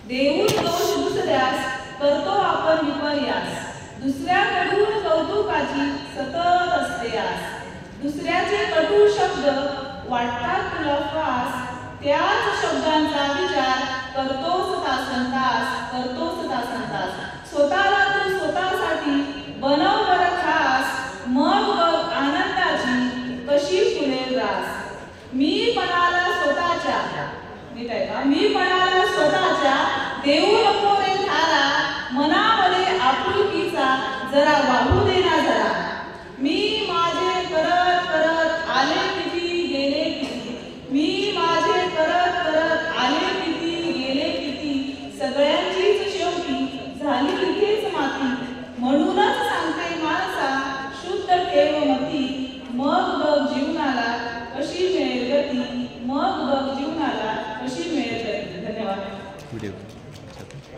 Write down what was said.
देऊन दोष दुसऱ्यास करतो आपण विपर्यास, दुसऱ्याकडून कौतुकाची सतत असते आस, दुसऱ्याचे कटू शब्द वाटतात तुला फास, त्याच शब्दांचा विचार करतोस तासनतास, करतोस तासनतास. स्वतःला तू स्वतःसाठी बनव बरं खास, मग बघ आनंदाची कशी फुलेल रास. मी पणाला स्वतःच्या, नीट आहे का, मी पणाला स्वतःच्या देऊ नको रे थारा, मनामध्ये आपुलकीचा जरा वाहू दे ना जरा. मी माझे करत करत आले किती गेले किती, मी माझे करत करत आले किती गेले किती, सगळ्यांचीच शेवटी झाली इथेच माती. म्हणूनच सांगते माणसा शुद्ध ठेव मती, मग बघ जीवनाला कशी मिळेल गती, मग बघ जीवनाला कशी मिळेल गती. धन्यवाद.